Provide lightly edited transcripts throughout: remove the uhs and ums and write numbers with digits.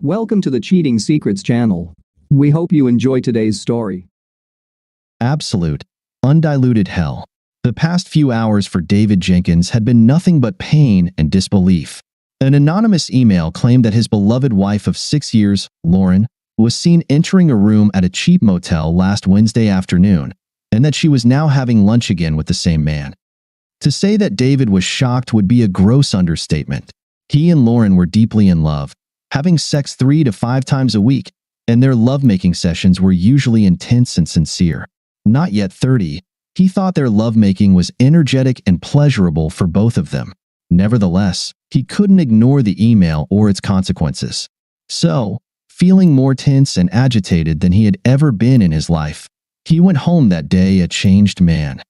Welcome to the Cheating Secrets channel. We hope you enjoy today's story. Absolute, undiluted hell. The past few hours for David Jenkins had been nothing but pain and disbelief. An anonymous email claimed that his beloved wife of 6 years, Lauren, was seen entering a room at a cheap motel last Wednesday afternoon, and that she was now having lunch again with the same man. To say that David was shocked would be a gross understatement. He and Lauren were deeply in love, having sex 3 to 5 times a week, and their lovemaking sessions were usually intense and sincere. Not yet 30, he thought their lovemaking was energetic and pleasurable for both of them. Nevertheless, he couldn't ignore the email or its consequences. So, feeling more tense and agitated than he had ever been in his life, he went home that day a changed man.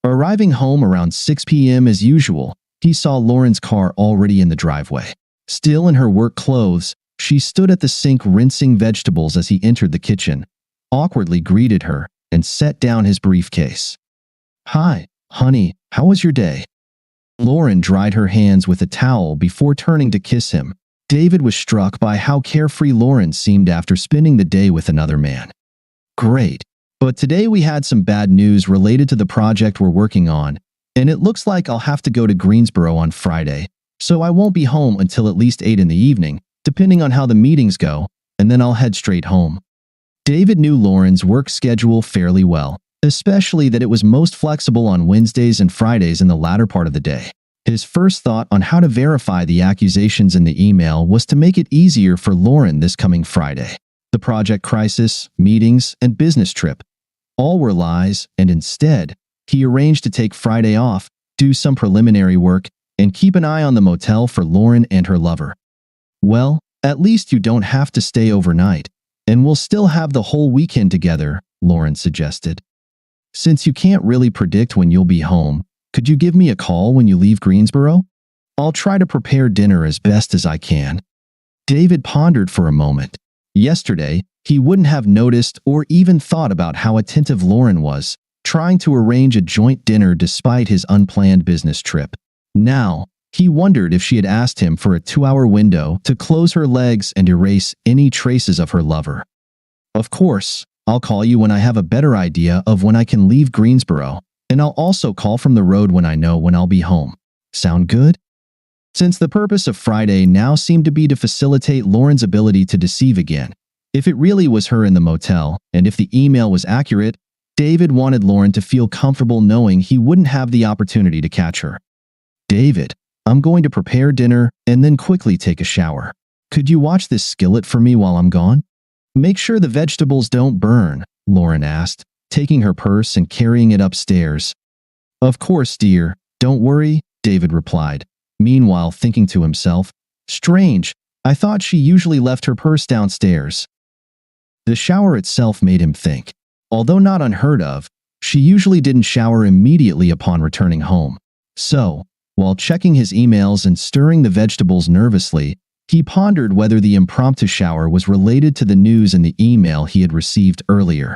Arriving home around 6 p.m. as usual, he saw Lauren's car already in the driveway. Still in her work clothes, she stood at the sink rinsing vegetables as he entered the kitchen, awkwardly greeted her, and set down his briefcase. "Hi, honey, how was your day?" Lauren dried her hands with a towel before turning to kiss him. David was struck by how carefree Lauren seemed after spending the day with another man. "Great, but today we had some bad news related to the project we're working on, and it looks like I'll have to go to Greensboro on Friday, so I won't be home until at least 8 in the evening, depending on how the meetings go, and then I'll head straight home." David knew Lauren's work schedule fairly well, especially that it was most flexible on Wednesdays and Fridays in the latter part of the day. His first thought on how to verify the accusations in the email was to make it easier for Lauren this coming Friday. The project crisis, meetings, and business trip all were lies, and instead, he arranged to take Friday off, do some preliminary work, and keep an eye on the motel for Lauren and her lover. "Well, at least you don't have to stay overnight, and we'll still have the whole weekend together," Lauren suggested. "Since you can't really predict when you'll be home, could you give me a call when you leave Greensboro? I'll try to prepare dinner as best as I can." David pondered for a moment. Yesterday, he wouldn't have noticed or even thought about how attentive Lauren was, trying to arrange a joint dinner despite his unplanned business trip. Now, he wondered if she had asked him for a 2-hour window to close her legs and erase any traces of her lover. "Of course, I'll call you when I have a better idea of when I can leave Greensboro, and I'll also call from the road when I know when I'll be home. Sound good?" Since the purpose of Friday now seemed to be to facilitate Lauren's ability to deceive again, if it really was her in the motel, and if the email was accurate, David wanted Lauren to feel comfortable knowing he wouldn't have the opportunity to catch her. "David, I'm going to prepare dinner and then quickly take a shower. Could you watch this skillet for me while I'm gone?" "Make sure the vegetables don't burn," Lauren asked, taking her purse and carrying it upstairs. "Of course, dear. Don't worry," David replied, meanwhile thinking to himself, "Strange, I thought she usually left her purse downstairs." The shower itself made him think. Although not unheard of, she usually didn't shower immediately upon returning home. So, while checking his emails and stirring the vegetables nervously, he pondered whether the impromptu shower was related to the news in the email he had received earlier.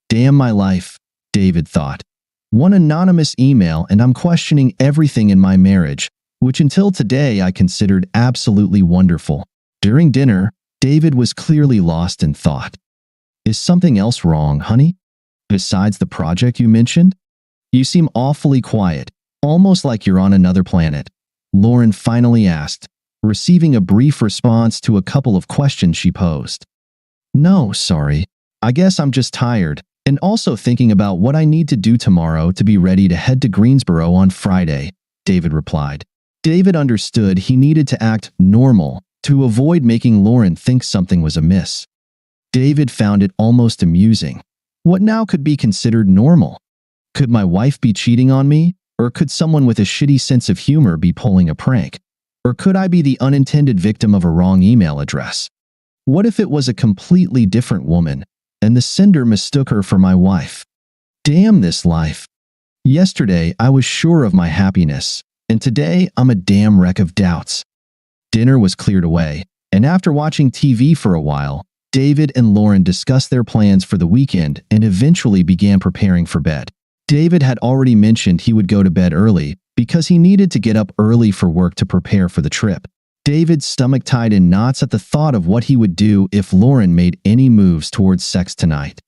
"Damn my life," David thought. "One anonymous email and I'm questioning everything in my marriage, which until today I considered absolutely wonderful." During dinner, David was clearly lost in thought. "Is something else wrong, honey? Besides the project you mentioned? You seem awfully quiet, almost like you're on another planet," Lauren finally asked, receiving a brief response to a couple of questions she posed. "No, sorry. I guess I'm just tired, and also thinking about what I need to do tomorrow to be ready to head to Greensboro on Friday," David replied. David understood he needed to act normal to avoid making Lauren think something was amiss. David found it almost amusing. What now could be considered normal? Could my wife be cheating on me? Or could someone with a shitty sense of humor be pulling a prank? Or could I be the unintended victim of a wrong email address? What if it was a completely different woman, and the sender mistook her for my wife? Damn this life. Yesterday, I was sure of my happiness, and today I'm a damn wreck of doubts. Dinner was cleared away, and after watching TV for a while, David and Lauren discussed their plans for the weekend and eventually began preparing for bed. David had already mentioned he would go to bed early because he needed to get up early for work to prepare for the trip. David's stomach tied in knots at the thought of what he would do if Lauren made any moves towards sex tonight.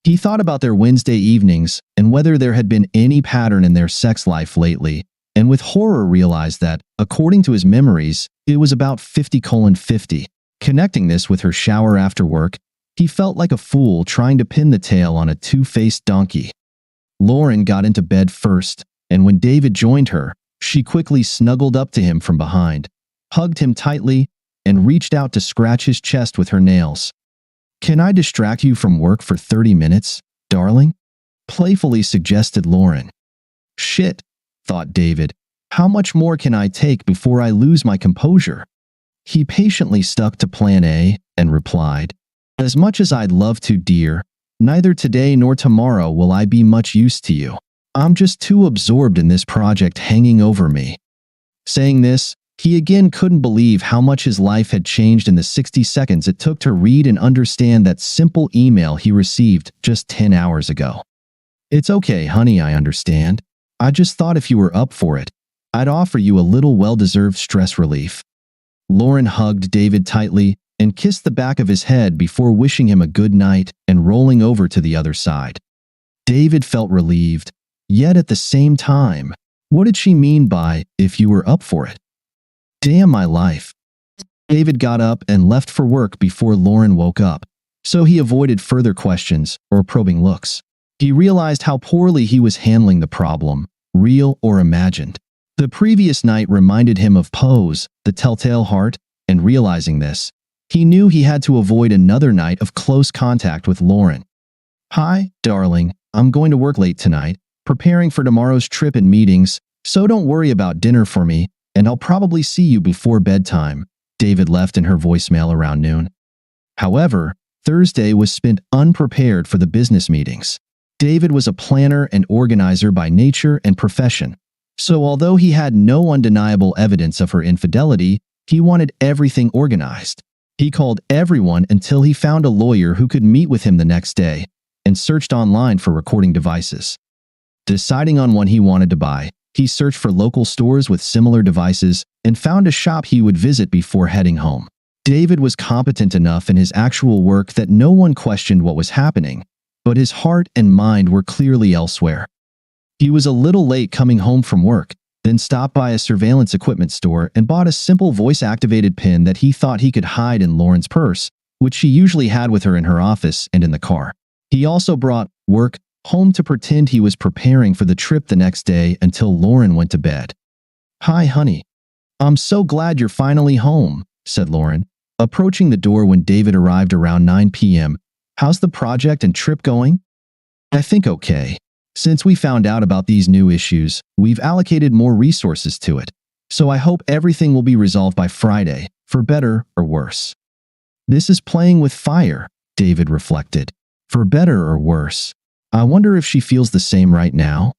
He thought about their Wednesday evenings and whether there had been any pattern in their sex life lately, and with horror realized that, according to his memories, it was about 50:50. Connecting this with her shower after work, he felt like a fool trying to pin the tail on a two-faced donkey. Lauren got into bed first, and when David joined her, she quickly snuggled up to him from behind, hugged him tightly, and reached out to scratch his chest with her nails. "Can I distract you from work for 30 minutes, darling?" playfully suggested Lauren. "Shit," thought David. "How much more can I take before I lose my composure?" He patiently stuck to plan A and replied, "As much as I'd love to, dear, neither today nor tomorrow will I be much use to you. I'm just too absorbed in this project hanging over me." Saying this, he again couldn't believe how much his life had changed in the 60 seconds it took to read and understand that simple email he received just 10 hours ago. "It's okay, honey, I understand. I just thought if you were up for it, I'd offer you a little well-deserved stress relief." Lauren hugged David tightly and kissed the back of his head before wishing him a good night and rolling over to the other side. David felt relieved, yet at the same time, what did she mean by, "if you were up for it"? Damn my life. David got up and left for work before Lauren woke up, so he avoided further questions or probing looks. He realized how poorly he was handling the problem, real or imagined. The previous night reminded him of Poe's The Telltale Heart, and realizing this, he knew he had to avoid another night of close contact with Lauren. "Hi, darling, I'm going to work late tonight, preparing for tomorrow's trip and meetings, so don't worry about dinner for me, and I'll probably see you before bedtime," David left in her voicemail around noon. However, Thursday was spent unprepared for the business meetings. David was a planner and organizer by nature and profession, so although he had no undeniable evidence of her infidelity, he wanted everything organized. He called everyone until he found a lawyer who could meet with him the next day, and searched online for recording devices. Deciding on one he wanted to buy, he searched for local stores with similar devices and found a shop he would visit before heading home. David was competent enough in his actual work that no one questioned what was happening, but his heart and mind were clearly elsewhere. He was a little late coming home from work, then stopped by a surveillance equipment store and bought a simple voice-activated pin that he thought he could hide in Lauren's purse, which she usually had with her in her office and in the car. He also brought work home to pretend he was preparing for the trip the next day until Lauren went to bed. "Hi, honey. I'm so glad you're finally home," said Lauren, approaching the door when David arrived around 9 p.m. "How's the project and trip going?" "I think okay. Since we found out about these new issues, we've allocated more resources to it, so I hope everything will be resolved by Friday, for better or worse." This is playing with fire, David reflected. For better or worse. I wonder if she feels the same right now?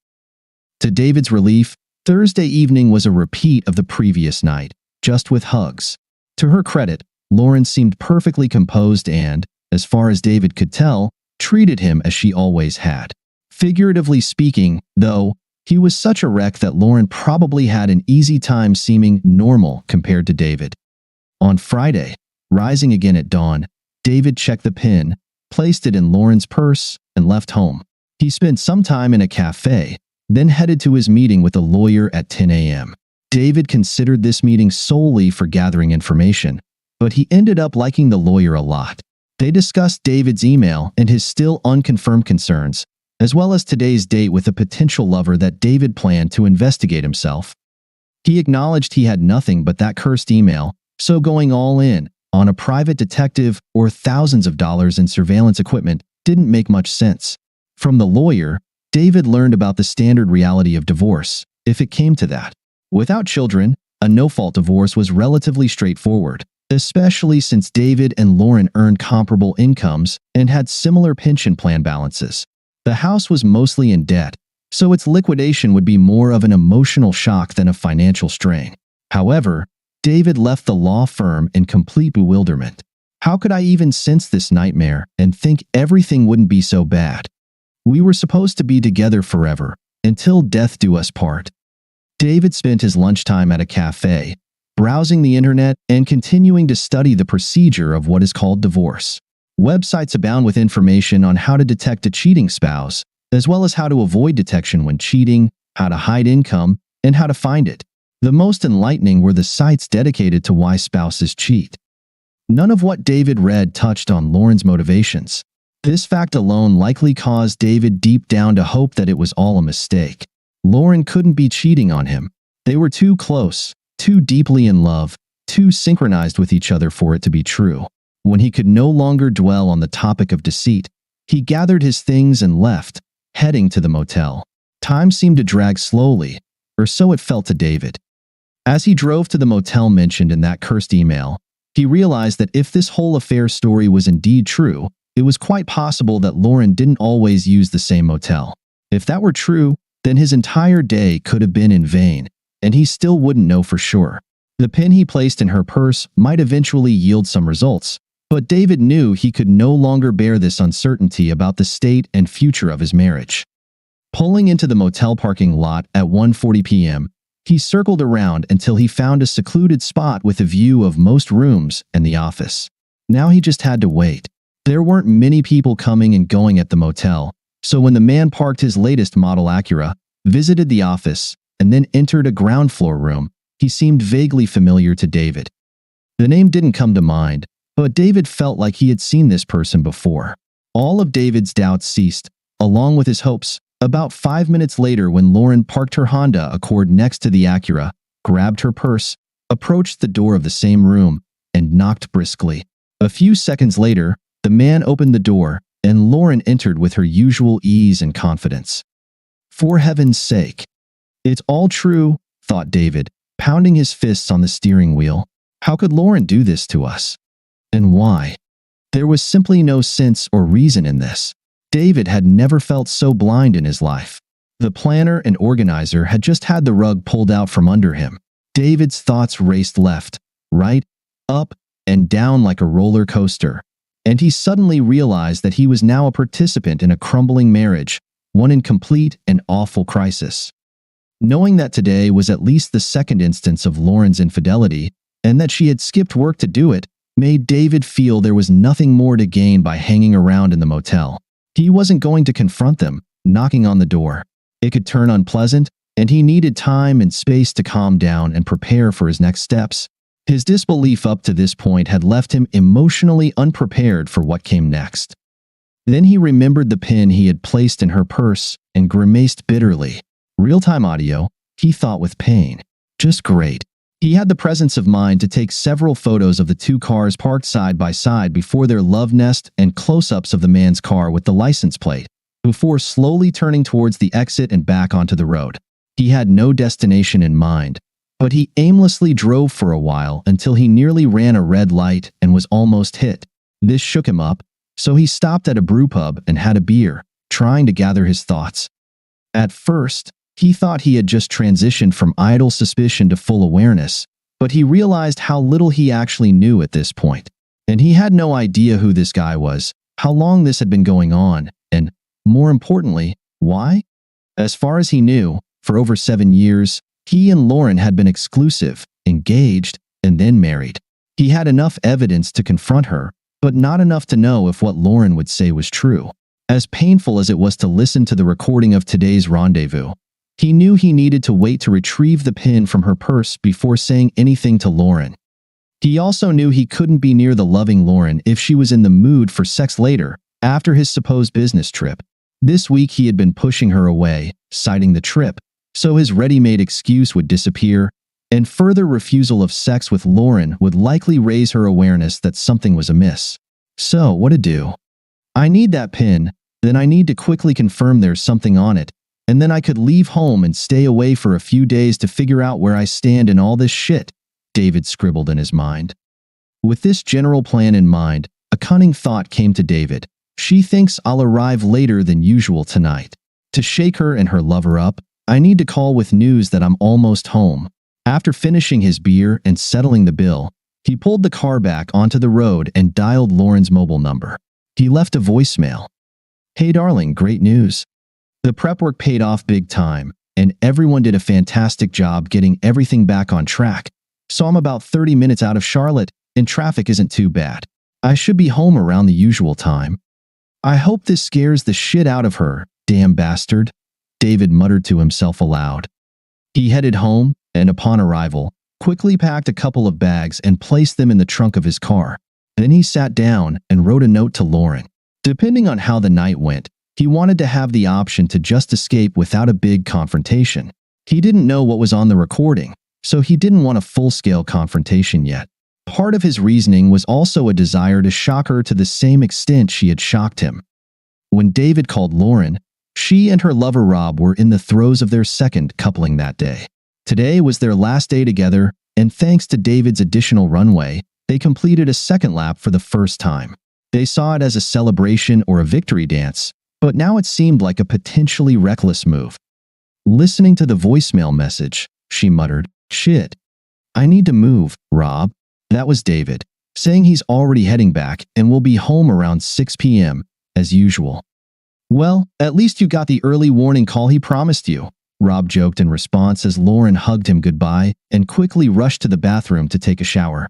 To David's relief, Thursday evening was a repeat of the previous night, just with hugs. To her credit, Lauren seemed perfectly composed and, as far as David could tell, treated him as she always had. Figuratively speaking, though, he was such a wreck that Lauren probably had an easy time seeming normal compared to David. On Friday, rising again at dawn, David checked the pin, placed it in Lauren's purse, and left home. He spent some time in a cafe, then headed to his meeting with a lawyer at 10 a.m. David considered this meeting solely for gathering information, but he ended up liking the lawyer a lot. They discussed David's email and his still unconfirmed concerns, as well as today's date with a potential lover that David planned to investigate himself. He acknowledged he had nothing but that cursed email, so going all in on a private detective or thousands of dollars in surveillance equipment didn't make much sense. From the lawyer, David learned about the standard reality of divorce, if it came to that. Without children, a no-fault divorce was relatively straightforward, especially since David and Lauren earned comparable incomes and had similar pension plan balances. The house was mostly in debt, so its liquidation would be more of an emotional shock than a financial strain. However, David left the law firm in complete bewilderment. How could I even sense this nightmare and think everything wouldn't be so bad? We were supposed to be together forever, until death do us part. David spent his lunchtime at a cafe, browsing the internet, and continuing to study the procedure of what is called divorce. Websites abound with information on how to detect a cheating spouse, as well as how to avoid detection when cheating, how to hide income, and how to find it. The most enlightening were the sites dedicated to why spouses cheat. None of what David read touched on Lauren's motivations. This fact alone likely caused David deep down to hope that it was all a mistake. Lauren couldn't be cheating on him. They were too close, too deeply in love, too synchronized with each other for it to be true. When he could no longer dwell on the topic of deceit, he gathered his things and left, heading to the motel. Time seemed to drag slowly, or so it felt to David. As he drove to the motel mentioned in that cursed email, he realized that if this whole affair story was indeed true, it was quite possible that Lauren didn't always use the same motel. If that were true, then his entire day could have been in vain, and he still wouldn't know for sure. The pin he placed in her purse might eventually yield some results, but David knew he could no longer bear this uncertainty about the state and future of his marriage. Pulling into the motel parking lot at 1:40 p.m., he circled around until he found a secluded spot with a view of most rooms and the office. Now he just had to wait. There weren't many people coming and going at the motel, so when the man parked his latest model Acura, visited the office, and then entered a ground floor room, he seemed vaguely familiar to David. The name didn't come to mind, but David felt like he had seen this person before. All of David's doubts ceased, along with his hopes, about 5 minutes later when Lauren parked her Honda Accord next to the Acura, grabbed her purse, approached the door of the same room, and knocked briskly. A few seconds later, the man opened the door, and Lauren entered with her usual ease and confidence. For heaven's sake. It's all true, thought David, pounding his fists on the steering wheel. How could Lauren do this to us? And why? There was simply no sense or reason in this. David had never felt so blind in his life. The planner and organizer had just had the rug pulled out from under him. David's thoughts raced left, right, up, and down like a roller coaster, and he suddenly realized that he was now a participant in a crumbling marriage, one in complete and awful crisis. Knowing that today was at least the second instance of Lauren's infidelity, and that she had skipped work to do it, made David feel there was nothing more to gain by hanging around in the motel. He wasn't going to confront them, knocking on the door. It could turn unpleasant, and he needed time and space to calm down and prepare for his next steps. His disbelief up to this point had left him emotionally unprepared for what came next. Then he remembered the pin he had placed in her purse and grimaced bitterly. Real-time audio, he thought with pain. Just great. He had the presence of mind to take several photos of the two cars parked side by side before their love nest and close-ups of the man's car with the license plate, before slowly turning towards the exit and back onto the road. He had no destination in mind, but he aimlessly drove for a while until he nearly ran a red light and was almost hit. This shook him up, so he stopped at a brew pub and had a beer, trying to gather his thoughts. At first, he thought he had just transitioned from idle suspicion to full awareness, but he realized how little he actually knew at this point. And he had no idea who this guy was, how long this had been going on, and, more importantly, why? As far as he knew, for over 7 years, he and Lauren had been exclusive, engaged, and then married. He had enough evidence to confront her, but not enough to know if what Lauren would say was true. As painful as it was to listen to the recording of today's rendezvous, he knew he needed to wait to retrieve the pin from her purse before saying anything to Lauren. He also knew he couldn't be near the loving Lauren if she was in the mood for sex later, after his supposed business trip. This week he had been pushing her away, citing the trip, so his ready-made excuse would disappear, and further refusal of sex with Lauren would likely raise her awareness that something was amiss. So, what to do? I need that pin, then I need to quickly confirm there's something on it, and then I could leave home and stay away for a few days to figure out where I stand in all this shit, David scribbled in his mind. With this general plan in mind, a cunning thought came to David. She thinks I'll arrive later than usual tonight. To shake her and her lover up, I need to call with news that I'm almost home. After finishing his beer and settling the bill, he pulled the car back onto the road and dialed Lauren's mobile number. He left a voicemail. Hey darling, great news. The prep work paid off big time, and everyone did a fantastic job getting everything back on track. So I'm about 30 minutes out of Charlotte, and traffic isn't too bad. I should be home around the usual time. I hope this scares the shit out of her, damn bastard, David muttered to himself aloud. He headed home, and upon arrival, quickly packed a couple of bags and placed them in the trunk of his car. Then he sat down and wrote a note to Lauren. Depending on how the night went, he wanted to have the option to just escape without a big confrontation. He didn't know what was on the recording, so he didn't want a full-scale confrontation yet. Part of his reasoning was also a desire to shock her to the same extent she had shocked him. When David called Lauren, she and her lover Rob were in the throes of their second coupling that day. Today was their last day together, and thanks to David's additional runway, they completed a second lap for the first time. They saw it as a celebration or a victory dance, but now it seemed like a potentially reckless move. Listening to the voicemail message, she muttered, "Shit. I need to move, Rob." That was David, saying he's already heading back and will be home around 6 p.m., as usual. "Well, at least you got the early warning call he promised you," Rob joked in response as Lauren hugged him goodbye and quickly rushed to the bathroom to take a shower.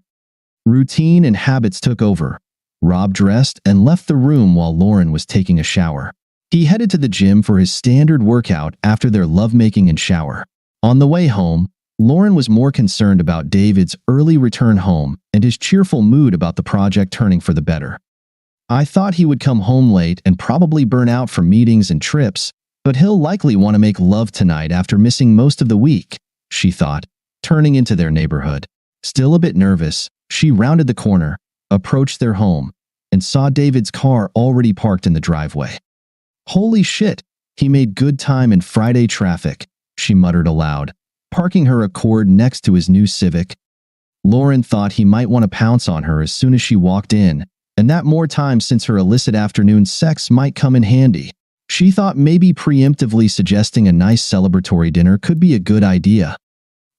Routine and habits took over. Rob dressed and left the room while Lauren was taking a shower. He headed to the gym for his standard workout after their lovemaking and shower. On the way home, Lauren was more concerned about David's early return home and his cheerful mood about the project turning for the better. "I thought he would come home late and probably burn out from meetings and trips, but he'll likely want to make love tonight after missing most of the week," she thought, turning into their neighborhood. Still a bit nervous, she rounded the corner, approached their home, and saw David's car already parked in the driveway. "Holy shit, he made good time in Friday traffic," she muttered aloud, parking her Accord next to his new Civic. Lauren thought he might want to pounce on her as soon as she walked in, and that more time since her illicit afternoon sex might come in handy. She thought maybe preemptively suggesting a nice celebratory dinner could be a good idea.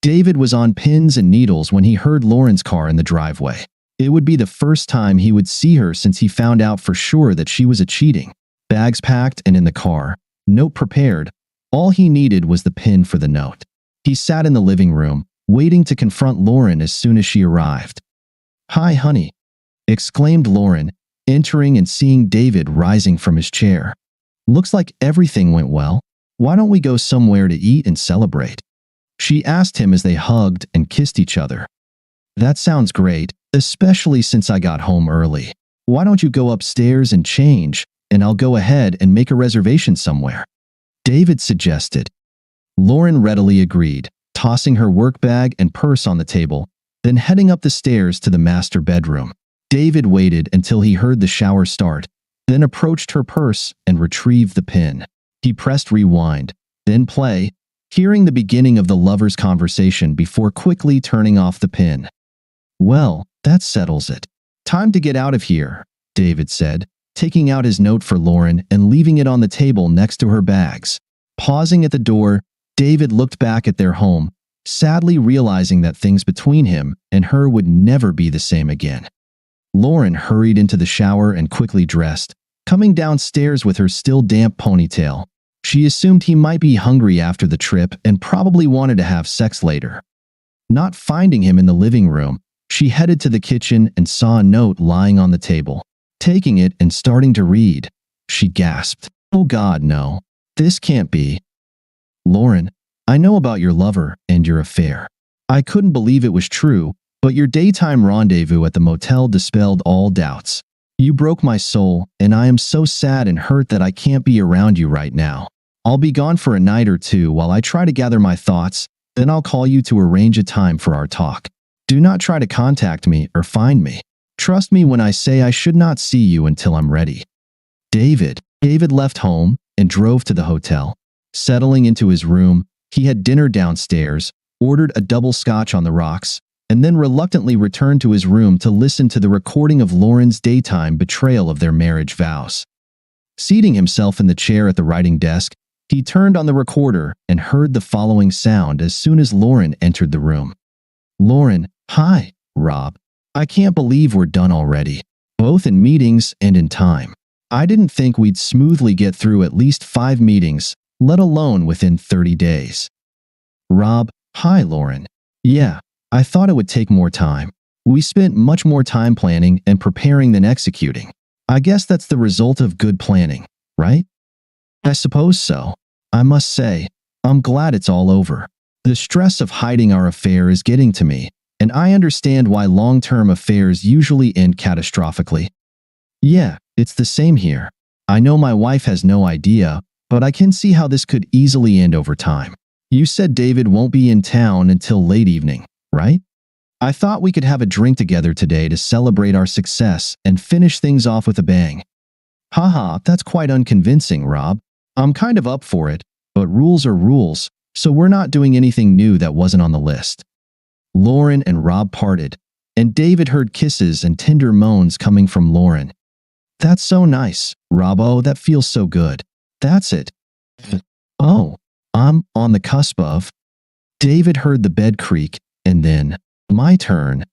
David was on pins and needles when he heard Lauren's car in the driveway. It would be the first time he would see her since he found out for sure that she was cheating. Bags packed and in the car, note prepared, all he needed was the pin for the note. He sat in the living room, waiting to confront Lauren as soon as she arrived. "Hi, honey," exclaimed Lauren, entering and seeing David rising from his chair. "Looks like everything went well. Why don't we go somewhere to eat and celebrate?" she asked him as they hugged and kissed each other. "That sounds great, especially since I got home early. Why don't you go upstairs and change, and I'll go ahead and make a reservation somewhere?" David suggested. Lauren readily agreed, tossing her work bag and purse on the table, then heading up the stairs to the master bedroom. David waited until he heard the shower start, then approached her purse and retrieved the pin. He pressed rewind, then play, hearing the beginning of the lovers' conversation before quickly turning off the pin. "Well, that settles it. Time to get out of here," David said, taking out his note for Lauren and leaving it on the table next to her bags. Pausing at the door, David looked back at their home, sadly realizing that things between him and her would never be the same again. Lauren hurried into the shower and quickly dressed, coming downstairs with her still damp ponytail. She assumed he might be hungry after the trip and probably wanted to have sex later. Not finding him in the living room, she headed to the kitchen and saw a note lying on the table. Taking it and starting to read, she gasped, "Oh God, no. This can't be. Lauren, I know about your lover and your affair. I couldn't believe it was true, but your daytime rendezvous at the motel dispelled all doubts. You broke my soul, and I am so sad and hurt that I can't be around you right now. I'll be gone for a night or two while I try to gather my thoughts, then I'll call you to arrange a time for our talk. Do not try to contact me or find me. Trust me when I say I should not see you until I'm ready." David left home and drove to the hotel. Settling into his room, he had dinner downstairs, ordered a double scotch on the rocks, and then reluctantly returned to his room to listen to the recording of Lauren's daytime betrayal of their marriage vows. Seating himself in the chair at the writing desk, he turned on the recorder and heard the following sound as soon as Lauren entered the room. "Lauren, hi, Rob. I can't believe we're done already, both in meetings and in time. I didn't think we'd smoothly get through at least 5 meetings, let alone within 30 days. Rob, hi Lauren. Yeah, I thought it would take more time. We spent much more time planning and preparing than executing. I guess that's the result of good planning, right? I suppose so. I must say, I'm glad it's all over. The stress of hiding our affair is getting to me, and I understand why long-term affairs usually end catastrophically. Yeah, it's the same here. I know my wife has no idea, but I can see how this could easily end over time. You said David won't be in town until late evening, right? I thought we could have a drink together today to celebrate our success and finish things off with a bang. Haha, that's quite unconvincing, Rob. I'm kind of up for it, but rules are rules, so we're not doing anything new that wasn't on the list. Lauren and Rob parted, and David heard kisses and tender moans coming from Lauren. That's so nice, Robbo, that feels so good. That's it. Oh, I'm on the cusp of. David heard the bed creak, and then, my turn.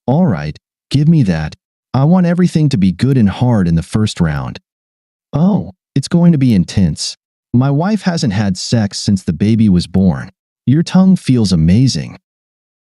All right, give me that. I want everything to be good and hard in the first round. Oh, it's going to be intense. My wife hasn't had sex since the baby was born. Your tongue feels amazing.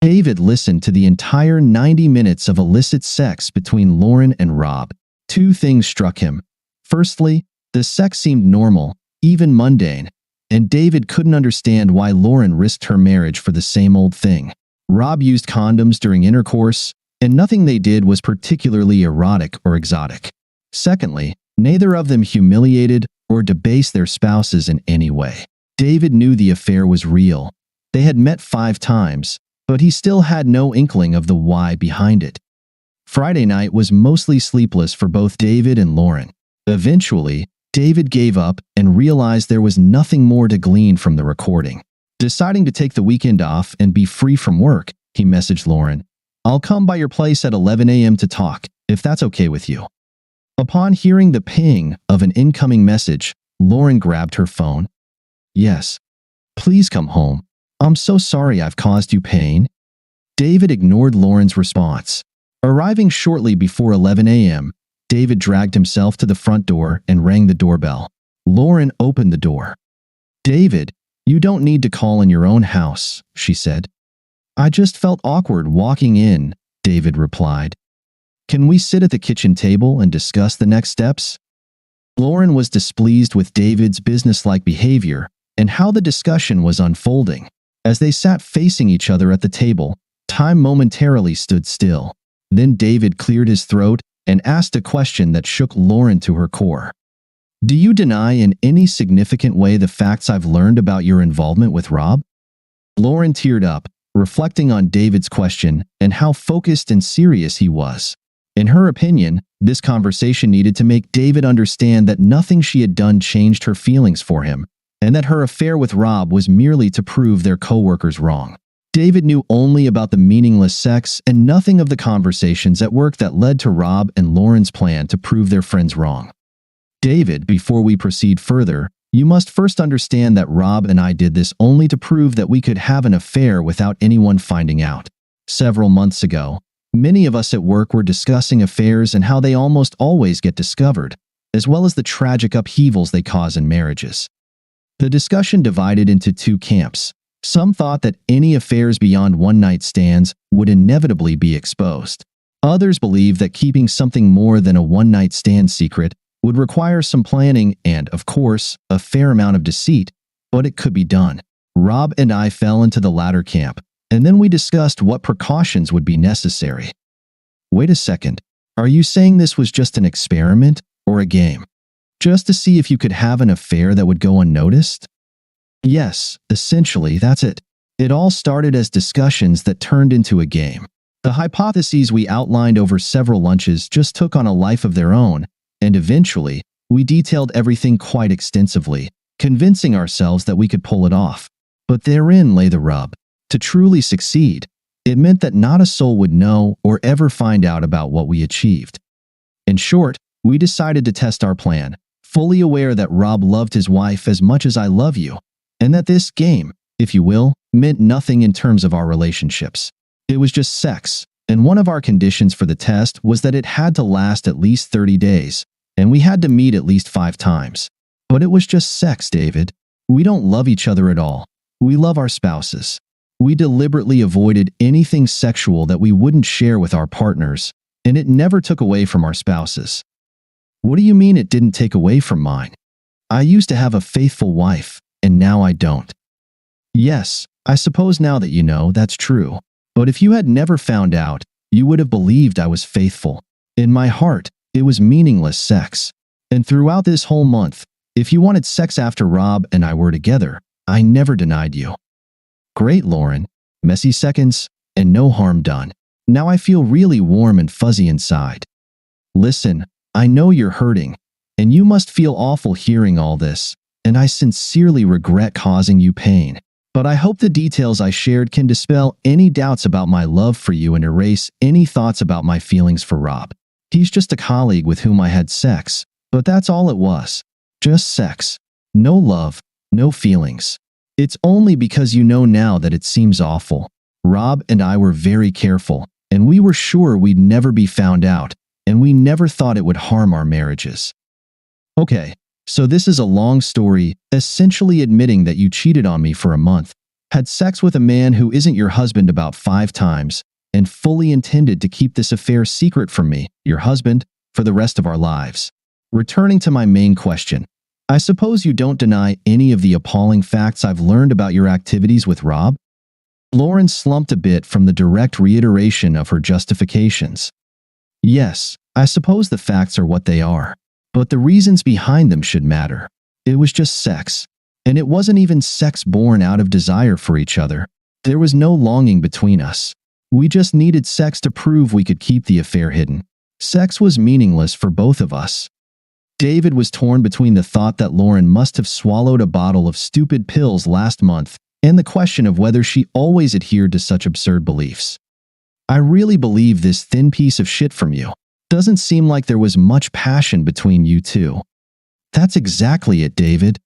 David listened to the entire 90 minutes of illicit sex between Lauren and Rob. Two things struck him. Firstly, the sex seemed normal, even mundane, and David couldn't understand why Lauren risked her marriage for the same old thing. Rob used condoms during intercourse, and nothing they did was particularly erotic or exotic. Secondly, neither of them humiliated or debased their spouses in any way. David knew the affair was real. They had met 5 times, but he still had no inkling of the why behind it. Friday night was mostly sleepless for both David and Lauren. Eventually, David gave up and realized there was nothing more to glean from the recording. Deciding to take the weekend off and be free from work, he messaged Lauren, "I'll come by your place at 11 a.m. to talk, if that's okay with you." Upon hearing the ping of an incoming message, Lauren grabbed her phone. "Yes. Please come home. I'm so sorry I've caused you pain." David ignored Lauren's response. Arriving shortly before 11 a.m., David dragged himself to the front door and rang the doorbell. Lauren opened the door. "David, you don't need to call in your own house," she said. "I just felt awkward walking in," David replied. "Can we sit at the kitchen table and discuss the next steps?" Lauren was displeased with David's businesslike behavior and how the discussion was unfolding. As they sat facing each other at the table, time momentarily stood still. Then David cleared his throat and asked a question that shook Lauren to her core. "Do you deny in any significant way the facts I've learned about your involvement with Rob?" Lauren teared up, reflecting on David's question and how focused and serious he was. In her opinion, this conversation needed to make David understand that nothing she had done changed her feelings for him, and that her affair with Rob was merely to prove their co-workers wrong. David knew only about the meaningless sex and nothing of the conversations at work that led to Rob and Lauren's plan to prove their friends wrong. "David, before we proceed further, you must first understand that Rob and I did this only to prove that we could have an affair without anyone finding out. Several months ago, many of us at work were discussing affairs and how they almost always get discovered, as well as the tragic upheavals they cause in marriages. The discussion divided into 2 camps. Some thought that any affairs beyond one-night stands would inevitably be exposed. Others believed that keeping something more than a one-night stand secret would require some planning and, of course, a fair amount of deceit, but it could be done. Rob and I fell into the latter camp, and then we discussed what precautions would be necessary. Wait a second, are you saying this was just an experiment or a game? Just to see if you could have an affair that would go unnoticed? Yes, essentially, that's it. It all started as discussions that turned into a game. The hypotheses we outlined over several lunches just took on a life of their own, and eventually, we detailed everything quite extensively, convincing ourselves that we could pull it off. But therein lay the rub. To truly succeed, it meant that not a soul would know or ever find out about what we achieved. In short, we decided to test our plan, fully aware that Rob loved his wife as much as I love you, and that this game, if you will, meant nothing in terms of our relationships. It was just sex, and one of our conditions for the test was that it had to last at least 30 days, and we had to meet at least 5 times. But it was just sex, David. We don't love each other at all. We love our spouses. We deliberately avoided anything sexual that we wouldn't share with our partners, and it never took away from our spouses. What do you mean it didn't take away from mine? I used to have a faithful wife, and now I don't. Yes, I suppose now that you know, that's true. But if you had never found out, you would have believed I was faithful. In my heart, it was meaningless sex. And throughout this whole month, if you wanted sex after Rob and I were together, I never denied you. Great, Lauren. Messy seconds, and no harm done. Now I feel really warm and fuzzy inside. Listen, I know you're hurting, and you must feel awful hearing all this, and I sincerely regret causing you pain. But I hope the details I shared can dispel any doubts about my love for you and erase any thoughts about my feelings for Rob. He's just a colleague with whom I had sex, but that's all it was. Just sex. No love, no feelings. It's only because you know now that it seems awful. Rob and I were very careful, and we were sure we'd never be found out, and we never thought it would harm our marriages. Okay, so this is a long story, essentially admitting that you cheated on me for a month, had sex with a man who isn't your husband about 5 times, and fully intended to keep this affair secret from me, your husband, for the rest of our lives. Returning to my main question, I suppose you don't deny any of the appalling facts I've learned about your activities with Rob? Lauren slumped a bit from the direct reiteration of her justifications. Yes, I suppose the facts are what they are, but the reasons behind them should matter. It was just sex, and it wasn't even sex born out of desire for each other. There was no longing between us. We just needed sex to prove we could keep the affair hidden. Sex was meaningless for both of us. David was torn between the thought that Lauren must have swallowed a bottle of stupid pills last month and the question of whether she always adhered to such absurd beliefs. I really believe this thin piece of shit from you. Doesn't seem like there was much passion between you two. That's exactly it, David.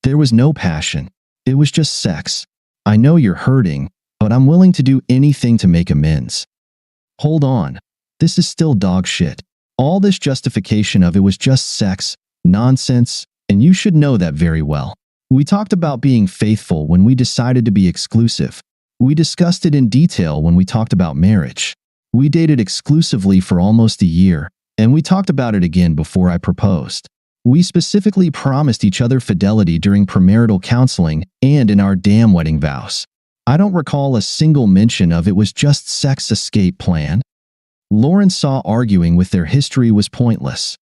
There was no passion. It was just sex. I know you're hurting, but I'm willing to do anything to make amends. Hold on. This is still dog shit. All this justification of it was just sex, nonsense, and you should know that very well. We talked about being faithful when we decided to be exclusive. We discussed it in detail when we talked about marriage. We dated exclusively for almost a year, and we talked about it again before I proposed. We specifically promised each other fidelity during premarital counseling and in our damn wedding vows. I don't recall a single mention of it was just sex escape plan. Lauren saw arguing with their history was pointless.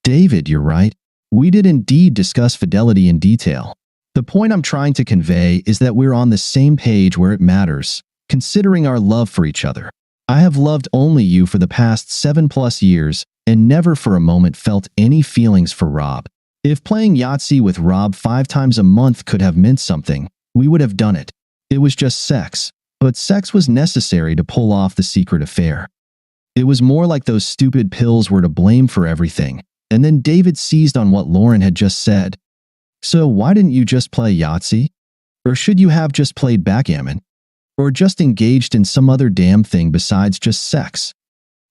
David, you're right. We did indeed discuss fidelity in detail. The point I'm trying to convey is that we're on the same page where it matters, considering our love for each other. I have loved only you for the past 7+ years and never for a moment felt any feelings for Rob. If playing Yahtzee with Rob 5 times a month could have meant something, we would have done it. It was just sex, but sex was necessary to pull off the secret affair. It was more like those stupid pills were to blame for everything, and then David seized on what Lauren had just said. So why didn't you just play Yahtzee? Or should you have just played backgammon? Or just engaged in some other damn thing besides just sex?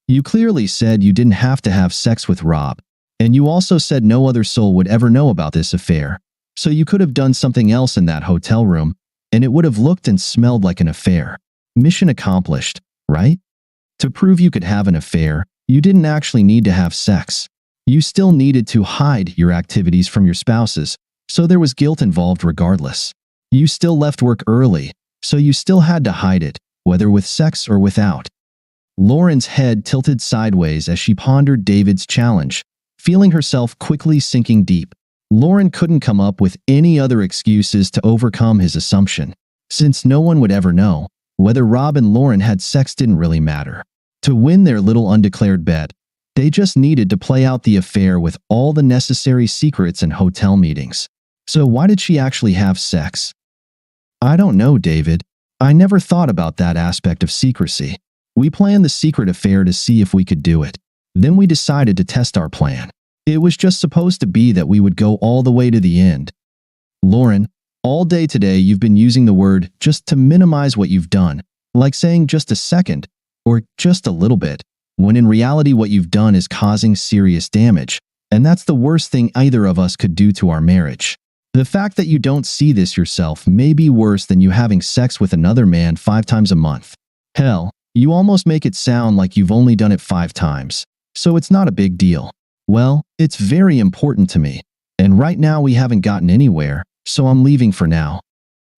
You clearly said you didn't have to have sex with Rob, and you also said no other soul would ever know about this affair, so you could have done something else in that hotel room, and it would have looked and smelled like an affair. Mission accomplished, right? To prove you could have an affair, you didn't actually need to have sex. You still needed to hide your activities from your spouses, so there was guilt involved regardless. You still left work early, so you still had to hide it, whether with sex or without. Lauren's head tilted sideways as she pondered David's challenge, feeling herself quickly sinking deep. Lauren couldn't come up with any other excuses to overcome his assumption. Since no one would ever know, whether Rob and Lauren had sex didn't really matter. To win their little undeclared bet, they just needed to play out the affair with all the necessary secrets and hotel meetings. So why did she actually have sex? I don't know, David. I never thought about that aspect of secrecy. We planned the secret affair to see if we could do it. Then we decided to test our plan. It was just supposed to be that we would go all the way to the end. Lauren, all day today you've been using the word just to minimize what you've done, like saying just a second, or just a little bit, when in reality what you've done is causing serious damage, and that's the worst thing either of us could do to our marriage. The fact that you don't see this yourself may be worse than you having sex with another man 5 times a month. Hell, you almost make it sound like you've only done it 5 times, so it's not a big deal. Well, it's very important to me, and right now we haven't gotten anywhere, so I'm leaving for now.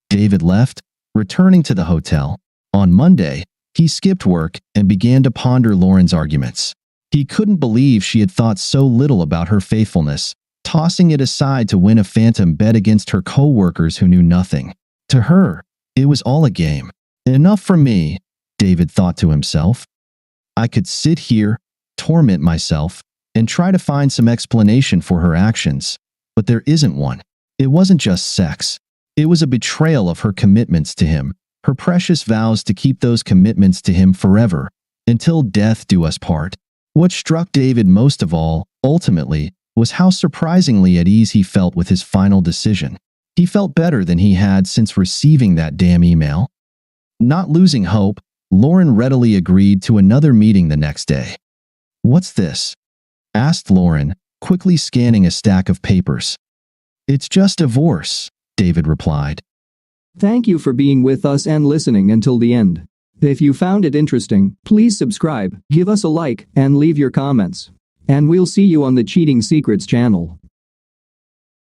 David left, returning to the hotel. On Monday, he skipped work and began to ponder Lauren's arguments. He couldn't believe she had thought so little about her faithfulness, tossing it aside to win a phantom bet against her co-workers who knew nothing. To her, it was all a game. Enough from me, David thought to himself. I could sit here, torment myself, and try to find some explanation for her actions, but there isn't one. It wasn't just sex. It was a betrayal of her commitments to him, her precious vows to keep those commitments to him forever, until death do us part. What struck David most of all, ultimately, was how surprisingly at ease he felt with his final decision. He felt better than he had since receiving that damn email. Not losing hope, Lauren readily agreed to another meeting the next day. "What's this?" asked Lauren, quickly scanning a stack of papers. "It's just divorce," David replied. Thank you for being with us and listening until the end. If you found it interesting, please subscribe, give us a like, and leave your comments. And we'll see you on the Cheating Secrets channel.